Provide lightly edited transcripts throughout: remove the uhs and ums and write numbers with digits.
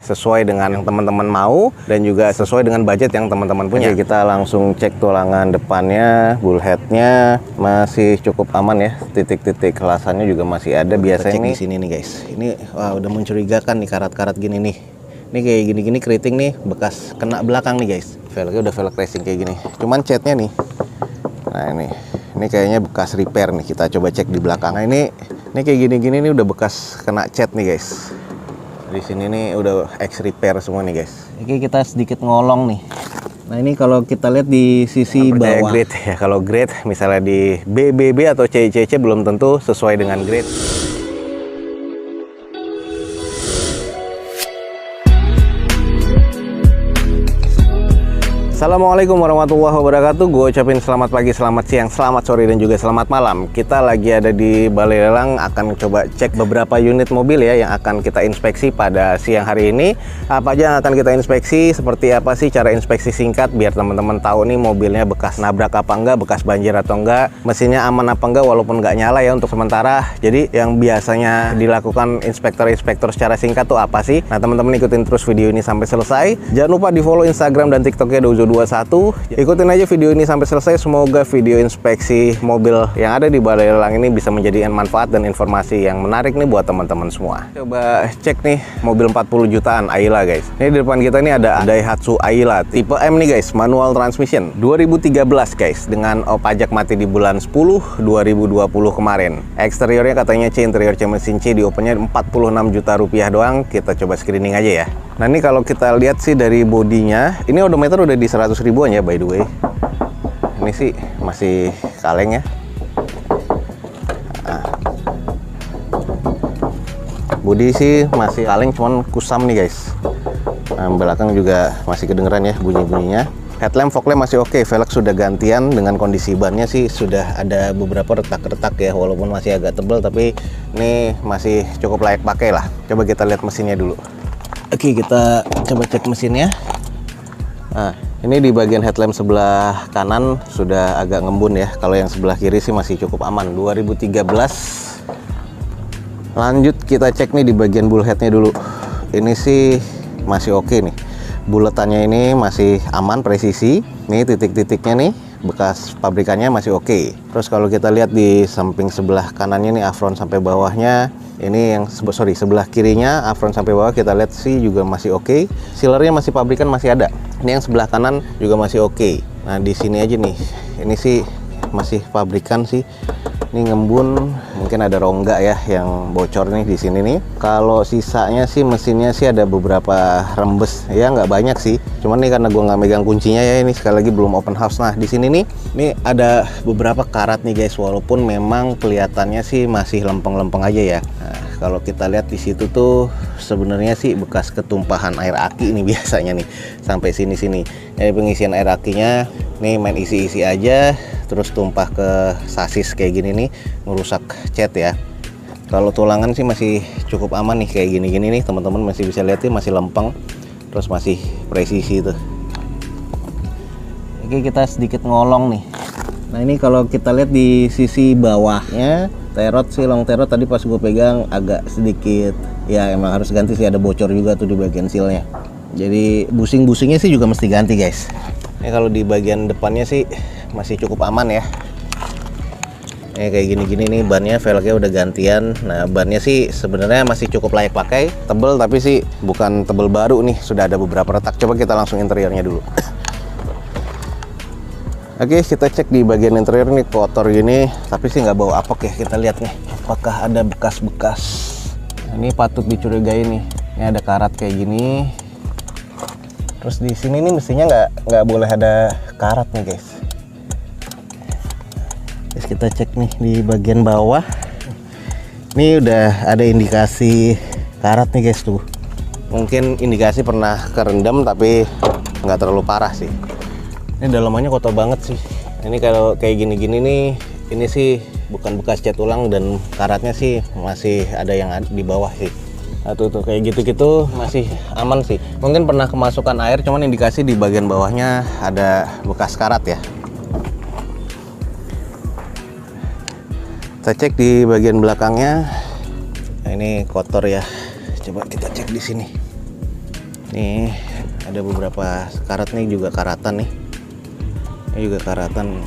sesuai dengan yang teman-teman mau dan juga sesuai dengan budget yang teman-teman punya. Oke, kita langsung cek tulangan depannya, bullheadnya masih cukup aman ya. Titik-titik kelasannya juga masih ada. Biasanya di sini nih guys. Ini wah, udah mencurigakan nih karat-karat gini nih. Ini kayak gini-gini keriting nih, bekas kena belakang nih guys. Velgnya udah velg racing kayak gini. Cuman catnya nih. Nah ini kayaknya bekas repair nih. Kita coba cek di belakang. Nah ini kayak gini-gini nih udah bekas kena cat nih guys. Di sini nih udah ex repair semua nih guys. Oke, kita sedikit ngolong nih. Nah ini kalau kita lihat di sisi bawah. Grade ya, kalau grade misalnya di BBB atau CCC belum tentu sesuai dengan grade. Assalamualaikum warahmatullahi wabarakatuh. Gue ucapin selamat pagi, selamat siang, selamat sore, dan juga selamat malam. Kita lagi ada di Balai Lelang, akan coba cek beberapa unit mobil ya yang akan kita inspeksi pada siang hari ini. Apa aja yang akan kita inspeksi, seperti apa sih cara inspeksi singkat biar teman-teman tahu nih mobilnya bekas nabrak apa enggak, bekas banjir atau enggak, mesinnya aman apa enggak walaupun nggak nyala ya untuk sementara. Jadi yang biasanya dilakukan inspektor-inspektor secara singkat tuh apa sih? Nah teman-teman ikutin terus video ini sampai selesai. Jangan lupa di follow Instagram dan TikToknya Dozo21. Ikutin aja video ini sampai selesai. Semoga video inspeksi mobil yang ada di Balai Lelang ini bisa menjadi manfaat dan informasi yang menarik nih buat teman-teman semua. Coba cek nih mobil 40 jutaan Ayla guys. Ini di depan kita nih ada Daihatsu Ayla tipe M nih guys, manual transmission 2013 guys, dengan pajak mati di bulan 10 2020 kemarin. Eksteriornya katanya C, interior C mesin C, di opennya 46 juta rupiah doang. Kita coba screening aja ya. Nah ini kalau kita lihat sih dari bodinya, ini odometer udah di 100 ribuan ya by the way. Ini sih masih kaleng ya. Nah, bodi sih masih kaleng, cuman kusam nih guys. Nah, belakang juga masih kedengeran ya bunyi-bunyinya. Headlamp, fog lamp masih oke. Velg sudah gantian, dengan kondisi bannya sih sudah ada beberapa retak-retak ya, walaupun masih agak tebal, tapi ini masih cukup layak pakai lah. Coba kita lihat mesinnya dulu. Oke, kita coba cek mesinnya. Nah, ini di bagian headlamp sebelah kanan sudah agak ngembun ya. Kalau yang sebelah kiri sih masih cukup aman. 2013. Lanjut kita cek nih di bagian bullheadnya dulu. Ini sih masih oke nih. Buletannya ini masih aman, presisi. Nih titik-titiknya nih, bekas pabrikannya masih oke. Terus kalau kita lihat di samping sebelah kanannya nih, afron sampai bawahnya, ini yang sebelah kirinya afron sampai bawah kita lihat sih juga masih oke. Sealernya masih pabrikan, masih ada. Ini yang sebelah kanan juga masih oke. Nah di sini aja nih, ini sih masih pabrikan sih. Ini ngembun, mungkin ada rongga ya yang bocor nih di sini nih. Kalau sisanya sih mesinnya sih ada beberapa rembes ya, nggak banyak sih. Cuman nih karena gua nggak megang kuncinya ya, ini sekali lagi belum open house. Nah di sini nih, ini ada beberapa karat nih guys, walaupun memang kelihatannya sih masih lempeng-lempeng aja ya. Nah, kalau kita lihat di situ tuh sebenarnya sih bekas ketumpahan air aki nih biasanya nih sampai sini-sini. Ini pengisian air akinya nih main isi-isi aja, terus tumpah ke sasis kayak gini nih, merusak cat ya. Kalau tulangan sih masih cukup aman nih, kayak gini-gini nih teman-teman masih bisa lihat nih, masih lempeng, terus masih presisi tuh. Oke, kita sedikit ngolong nih. Nah ini kalau kita lihat di sisi bawahnya, terot sih, long terot tadi pas gue pegang agak sedikit ya, emang harus ganti sih, ada bocor juga tuh di bagian sealnya. Jadi busing-busingnya sih juga mesti ganti guys. Ini kalau di bagian depannya sih masih cukup aman ya. Ini kayak gini-gini nih, bannya velgnya udah gantian. Nah bannya sih sebenarnya masih cukup layak pakai, tebel tapi sih bukan tebel baru nih, sudah ada beberapa retak. Coba kita langsung interiornya dulu. Oke, kita cek di bagian interior nih, kotor gini, tapi sih nggak bau apek ya. Kita lihat nih, apakah ada bekas-bekas. Ini patut dicurigai nih. Ini ada karat kayak gini. Terus di sini nih mestinya nggak boleh ada karat nih guys. Terus kita cek nih di bagian bawah. Ini udah ada indikasi karat nih guys tuh. Mungkin indikasi pernah kerendam tapi nggak terlalu parah sih. Ini dalamannya kotor banget sih. Ini kalau kayak gini-gini nih, ini sih bukan bekas cat ulang dan karatnya sih masih ada yang di bawah sih. Nah, tuh kayak gitu-gitu masih aman sih. Mungkin pernah kemasukan air, cuman indikasi di bagian bawahnya ada bekas karat ya. Kita cek di bagian belakangnya. Nah, ini kotor ya. Coba kita cek di sini. Nih ada beberapa karat nih, juga karatan nih. Ini juga karatan.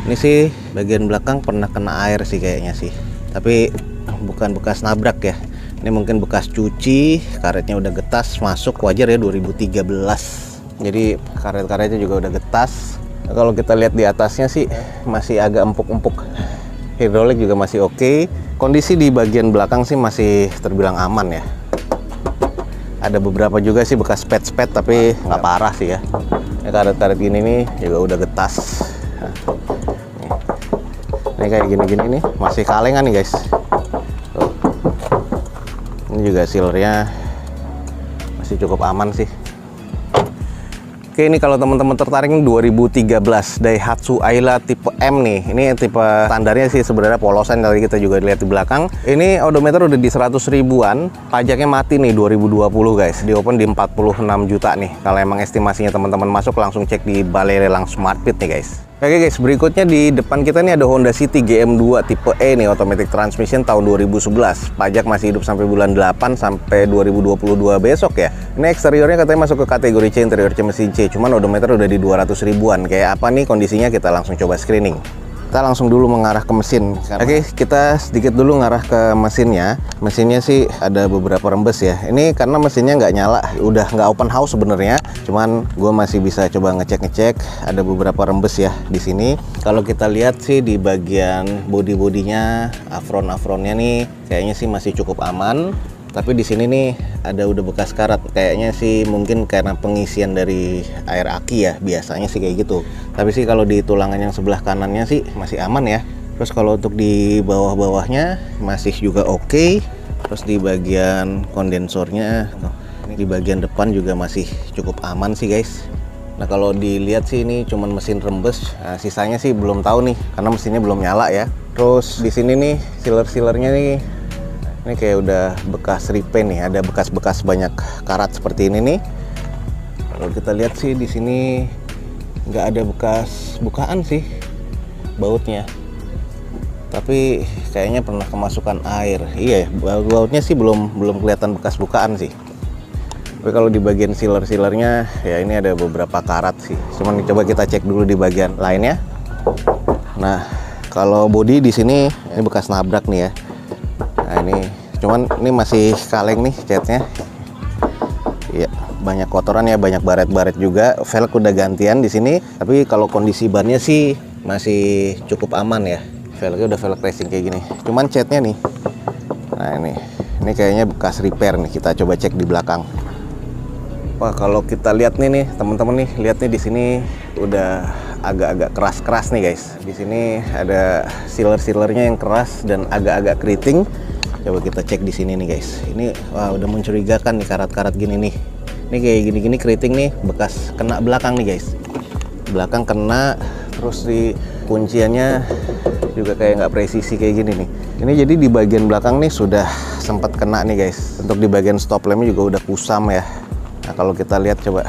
Ini sih bagian belakang pernah kena air sih kayaknya sih. Tapi bukan bekas nabrak ya. Ini mungkin bekas cuci, karetnya udah getas, masuk wajar ya 2013. Jadi karet-karetnya juga udah getas. Nah, kalau kita lihat di atasnya sih masih agak empuk-empuk. Hidrolik juga masih oke. Kondisi di bagian belakang sih masih terbilang aman ya. Ada beberapa juga sih bekas spet-spet tapi nggak parah sih ya. Ini karet-karet gini nih juga udah getas. Ini kayak gini-gini nih masih kalengan nih guys. Tuh. Ini juga sealernya masih cukup aman sih. Oke, ini kalau teman-teman tertarik nih 2013 Daihatsu Ayla tipe M nih. Ini tipe standarnya sih sebenarnya polosan, tadi kita juga lihat di belakang. Ini odometer udah di 100 ribuan, pajaknya mati nih 2020 guys. Di open di 46 juta nih. Kalau emang estimasinya teman-teman masuk langsung cek di Balai Lelang Smartfit nih guys. Oke guys, berikutnya di depan kita nih ada Honda City GM2 tipe E nih, automatic transmission tahun 2011. Pajak masih hidup sampai bulan 8 sampai 2022 besok ya. Ini eksteriornya katanya masuk ke kategori C, interior C mesin C. Cuman odometer udah di 200 ribuan. Kayak apa nih kondisinya, kita langsung coba screening. Kita langsung dulu mengarah ke mesin. Oke, kita sedikit dulu ngarah ke mesinnya. Mesinnya sih ada beberapa rembes ya. Ini karena mesinnya nggak nyala, udah nggak open house sebenarnya. Cuman gue masih bisa coba ngecek-ngecek. Ada beberapa rembes ya di sini. Kalau kita lihat sih di bagian bodi-bodinya, afron-afronnya nih, kayaknya sih masih cukup aman. Tapi di sini nih ada udah bekas karat, kayaknya sih mungkin karena pengisian dari air aki ya, biasanya sih kayak gitu. Tapi sih kalau di tulangan yang sebelah kanannya sih masih aman ya. Terus kalau untuk di bawah-bawahnya masih juga oke. Terus di bagian kondensornya, di bagian depan juga masih cukup aman sih guys. Nah kalau dilihat sih ini cuman mesin rembes, nah, sisanya sih belum tahu nih karena mesinnya belum nyala ya. Terus di sini nih sealer-sealernya nih, ini kayak udah bekas repaint nih, ada bekas-bekas banyak karat seperti ini nih. Kalau kita lihat sih di sini nggak ada bekas bukaan sih bautnya, tapi kayaknya pernah kemasukan air. Iya, bautnya sih belum kelihatan bekas bukaan sih. Tapi kalau di bagian sealer-sealernya ya ini ada beberapa karat sih. Cuman coba kita cek dulu di bagian lainnya. Nah, kalau bodi di sini ini bekas nabrak nih ya. Nah ini masih kaleng nih catnya. Iya, banyak kotoran ya, banyak baret-baret juga. Velg udah gantian di sini. Tapi kalau kondisi bannya sih masih cukup aman ya. Velgnya udah velg racing kayak gini. Cuman catnya nih. Nah ini kayaknya bekas repair nih. Kita coba cek di belakang. Wah, kalau kita lihat nih teman-teman nih, lihat nih di sini udah agak-agak keras-keras nih guys. Di sini ada sealer-sealernya yang keras dan agak-agak keriting. Coba kita cek di sini nih guys. Ini wah udah mencurigakan nih karat-karat gini nih. Ini kayak gini-gini keriting nih, bekas kena belakang nih guys. Belakang kena, terus di kunciannya juga kayak nggak presisi kayak gini nih. Ini jadi di bagian belakang nih sudah sempat kena nih guys. Untuk di bagian stop lampnya juga udah kusam ya. Nah kalau kita lihat coba.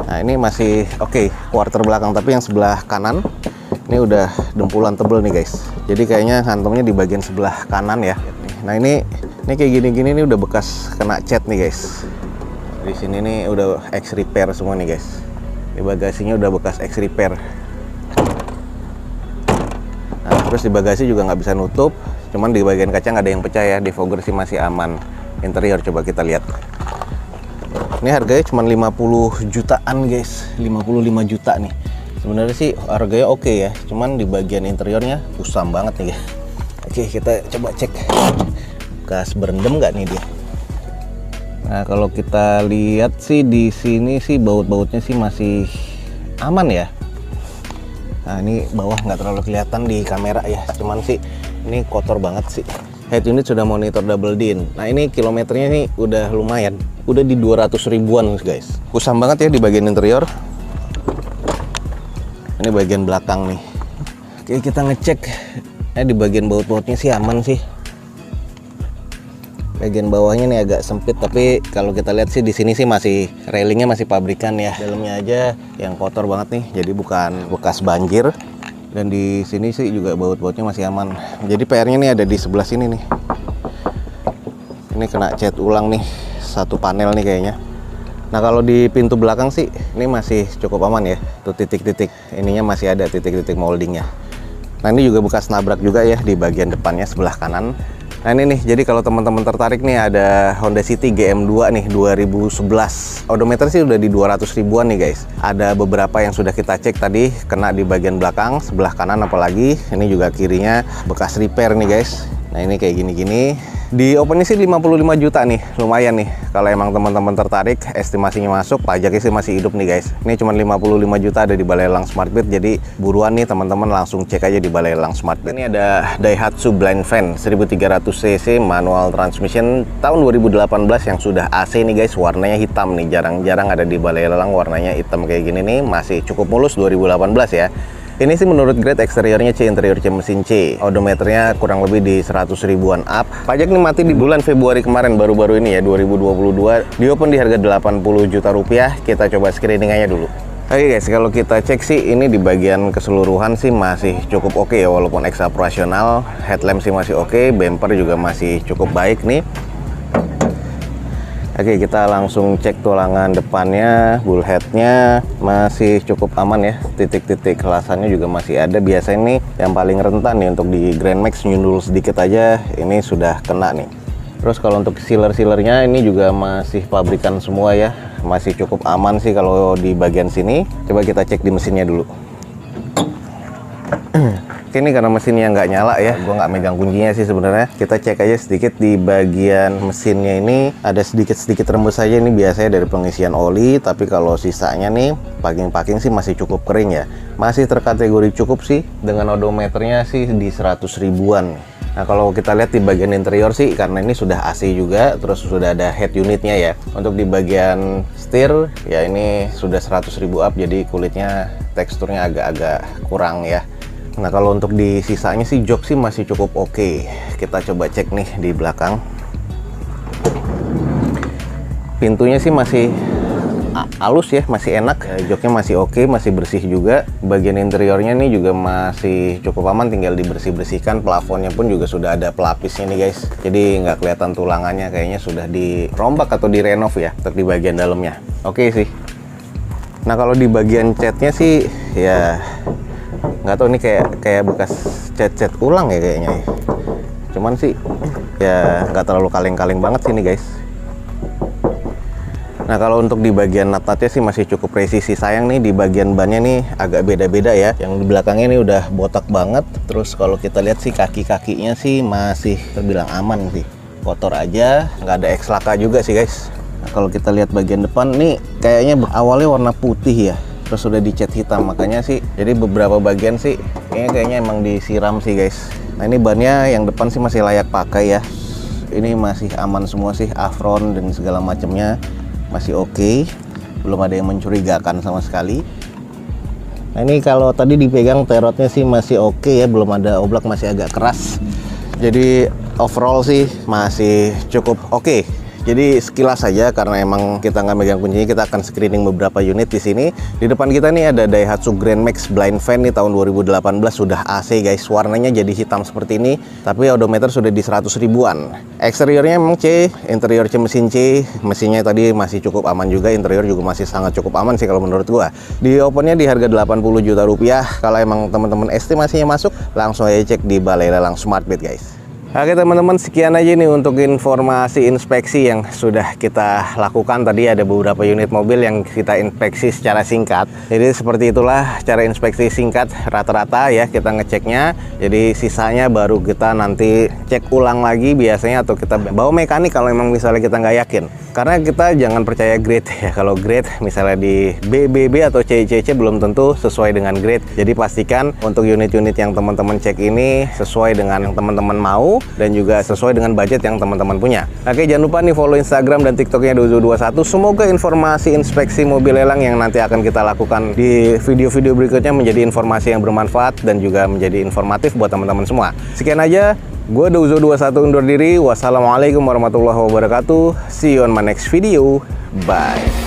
Nah ini masih oke, quarter belakang, tapi yang sebelah kanan ini udah dempulan tebel nih guys. Jadi kayaknya hantumnya di bagian sebelah kanan ya. Nah ini kayak gini-gini nih udah bekas kena cat nih guys. Di sini nih udah ex repair semua nih guys. Di bagasinya udah bekas ex repair. Nah terus di bagasi juga nggak bisa nutup. Cuman di bagian kaca nggak ada yang pecah ya. Defogger sih masih aman. Interior coba kita lihat. Ini harganya cuma 50 jutaan guys. 55 juta nih. Sebenarnya sih harganya oke ya. Cuman di bagian interiornya kusam banget nih guys. Oke, kita coba cek bekas berendam nggak nih dia. Nah kalau kita lihat sih di sini sih baut-bautnya sih masih aman ya. Nah ini bawah nggak terlalu kelihatan di kamera ya. Cuman sih ini kotor banget sih. Head unit sudah monitor double din. Nah ini kilometernya nih udah lumayan. Udah di 200 ribuan guys. Kusam banget ya di bagian interior. Ini bagian belakang nih. Oke, kita ngecek. Di bagian baut-bautnya sih aman sih. Bagian bawahnya nih agak sempit, tapi kalau kita lihat sih di sini sih masih railingnya masih pabrikan ya. Dalamnya aja yang kotor banget nih. Jadi bukan bekas banjir. Dan di sini sih juga baut-bautnya masih aman. Jadi PR-nya nih ada di sebelah sini nih. Ini kena cat ulang nih, satu panel nih kayaknya. Nah kalau di pintu belakang sih ini masih cukup aman ya. Tuh titik-titik ininya masih ada titik-titik moldingnya. Nah ini juga bekas nabrak juga ya di bagian depannya sebelah kanan. Nah ini nih, jadi kalau teman-teman tertarik nih ada Honda City GM2 nih 2011. Odometer sih udah di 200 ribuan nih guys. Ada beberapa yang sudah kita cek tadi kena di bagian belakang, sebelah kanan apalagi. Ini juga kirinya bekas repair nih guys. Nah ini kayak gini-gini. Di opennya sih 55 juta nih, lumayan nih. Kalau emang teman-teman tertarik, estimasinya masuk, pajaknya sih masih hidup nih guys. Ini cuma 55 juta ada di Balai Lelang Smartbit, jadi buruan nih teman-teman langsung cek aja di Balai Lelang Smartbit. Ini ada Daihatsu Blind Fan 1300 cc manual transmission tahun 2018 yang sudah AC nih guys, warnanya hitam nih. Jarang-jarang ada di Balai Lelang warnanya hitam kayak gini nih, masih cukup mulus 2018 ya. Ini sih menurut grade eksteriornya C, interior C mesin C. Odometernya kurang lebih di 100 ribuan up. Pajak nih mati di bulan Februari kemarin, baru-baru ini ya, 2022. Di open di harga 80 juta rupiah. Kita coba screening aja dulu. Oke guys, kalau kita cek sih ini di bagian keseluruhan sih masih cukup oke ya, walaupun ex operasional. Headlamp sih masih oke, bumper juga masih cukup baik nih. Oke, kita langsung cek tulangan depannya, bullheadnya masih cukup aman ya. Titik-titik kelasannya juga masih ada. Biasanya nih yang paling rentan nih untuk di Grand Max, nyundul sedikit aja ini sudah kena nih. Terus kalau untuk sealer-sealernya ini juga masih pabrikan semua ya. Masih cukup aman sih kalau di bagian sini. Coba kita cek di mesinnya dulu. Oke, ini karena mesinnya nggak nyala ya, gue nggak megang kuncinya sih sebenarnya. Kita cek aja sedikit di bagian mesinnya ini ada sedikit rembes aja, ini biasanya dari pengisian oli. Tapi kalau sisanya nih packing sih masih cukup kering ya, masih terkategori cukup sih. Dengan odometernya sih di 100 ribuan. Nah kalau kita lihat di bagian interior sih, karena ini sudah AC juga, terus sudah ada head unitnya ya. Untuk di bagian setir ya ini sudah 100 ribu up, jadi kulitnya teksturnya agak-agak kurang ya. Nah kalau untuk di sisanya sih jok sih masih cukup oke. Kita coba cek nih di belakang. Pintunya sih masih halus ya, masih enak. Joknya masih oke, masih bersih juga. Bagian interiornya nih juga masih cukup aman, tinggal dibersih-bersihkan. Plafonnya pun juga sudah ada pelapisnya nih guys. Jadi nggak kelihatan tulangannya, kayaknya sudah dirombak atau direnov ya untuk di bagian dalamnya. Oke sih. Nah kalau di bagian catnya sih ya nggak tahu, ini kayak bekas cat ulang ya kayaknya. Cuman sih ya nggak terlalu kaleng-kaleng banget sih nih guys. Nah kalau untuk di bagian nut-nutnya sih masih cukup presisi. Sayang nih di bagian bannya nih agak beda-beda ya. Yang di belakangnya ini udah botak banget. Terus kalau kita lihat sih kaki-kakinya sih masih terbilang aman sih. Kotor aja, nggak ada eks laka juga sih guys. Nah, kalau kita lihat bagian depan nih kayaknya awalnya warna putih ya, terus sudah dicat hitam, makanya sih jadi beberapa bagian sih ini kayaknya emang disiram sih guys. Nah ini bannya yang depan sih masih layak pakai ya. Ini masih aman semua sih, afron dan segala macamnya masih oke. Belum ada yang mencurigakan sama sekali. Nah ini kalau tadi dipegang terotnya sih masih oke ya, belum ada oblak, masih agak keras. Jadi overall sih masih cukup oke. Jadi sekilas saja, karena emang kita nggak megang kuncinya, kita akan screening beberapa unit di sini. Di depan kita nih ada Daihatsu Grand Max Blind Fan nih tahun 2018, sudah AC guys. Warnanya jadi hitam seperti ini, tapi odometer sudah di 100 ribuan. Eksteriornya emang C, interior C mesin C. Mesinnya tadi masih cukup aman juga, interior juga masih sangat cukup aman sih kalau menurut gua. Di opennya di harga 80 juta rupiah. Kalau emang teman-teman estimasinya masuk, langsung aja cek di Balai Lelang Smartbit guys. Oke teman-teman, sekian aja nih untuk informasi inspeksi yang sudah kita lakukan. Tadi ada beberapa unit mobil yang kita inspeksi secara singkat. Jadi seperti itulah cara inspeksi singkat rata-rata ya kita ngeceknya. Jadi sisanya baru kita nanti cek ulang lagi biasanya, atau kita bawa mekanik kalau memang misalnya kita nggak yakin. Karena kita jangan percaya grade ya. Kalau grade misalnya di BBB atau CCC belum tentu sesuai dengan grade. Jadi pastikan untuk unit-unit yang teman-teman cek ini sesuai dengan yang teman-teman mau, dan juga sesuai dengan budget yang teman-teman punya. Oke, jangan lupa nih follow Instagram dan TikToknya Dozo21. Semoga informasi inspeksi mobil lelang yang nanti akan kita lakukan di video-video berikutnya menjadi informasi yang bermanfaat dan juga menjadi informatif buat teman-teman semua. Sekian aja, gue Dozo21 undur diri. Wassalamualaikum warahmatullahi wabarakatuh. See you on my next video. Bye.